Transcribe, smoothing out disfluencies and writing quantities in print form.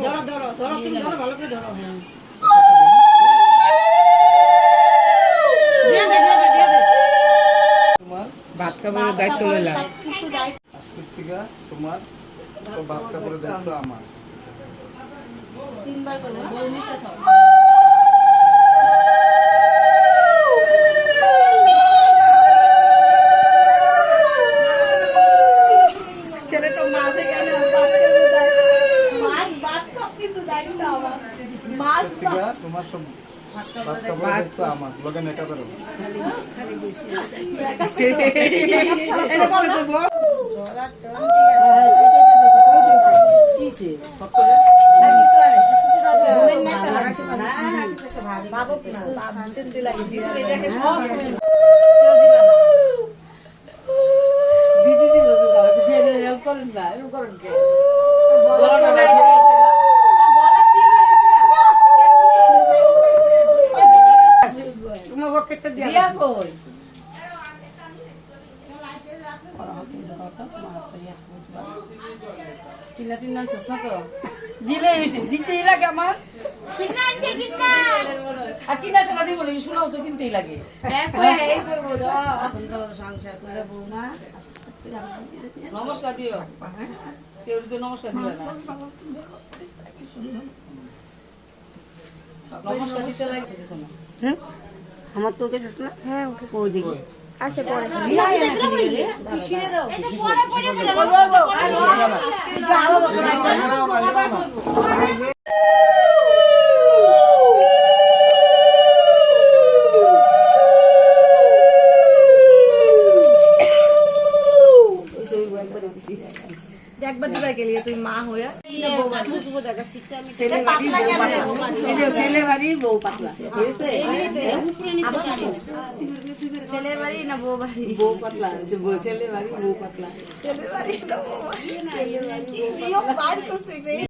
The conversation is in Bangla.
ধরো ধরো ধরো তুমি ধরো ভালো করে ধরো তোমার ভাত কাপড়ের দায়িত্ব লইলাম কিছু দায়িত্ব আজকের থেকে তোমার ভাত কাপড়ের দায়িত্ব আমার। 3 বার করে বউ নিচে থাও ছেলে তো মাঝে গেল মাছ ভাত সব কিছু দায়িত্ব আমার মাছ আজকের থেকে তোমার সব ভাত কাপড়ের দায়িত্ব আমার। লগে মেকআপ করো। এটা বলে দেবো ধরার টান ঠিক আছে কিছে ফটরে বাবু না বাবু দিতে লাগে এটাকে সব দিদি দিদি বসে দাও দিয়ে হেল্প করেন না এরকম করেন কে গলাটা বাইরে গলা কি হয়েছে তোমার বকেটটা দিয়া দিয়া কই কিনা তিন নাম চশমা তো দিলে হইছে দিতেই লাগে আমার আর কিনা সেটা দিব না শোনাও তো কিনতেই লাগে সংসার করে বউ না নমস্কার দিও কেউ তো নমস্কার দিও না নমস্কার দিতে লাগে আমার তোর কাছে না হ্যাঁ ওই দিকে আচ্ছা পরে একবার দুবার গেলি তুই মা হয়ে ছেলে বাড়ি বউ পাতলা হয়েছে ছেলের বাড়ি না বউ বাড়ি বউ পাতলা হয়েছে ছেলে বাড়ি বউ পাতলা ছেলের বাড়ি না বউ বাড়ি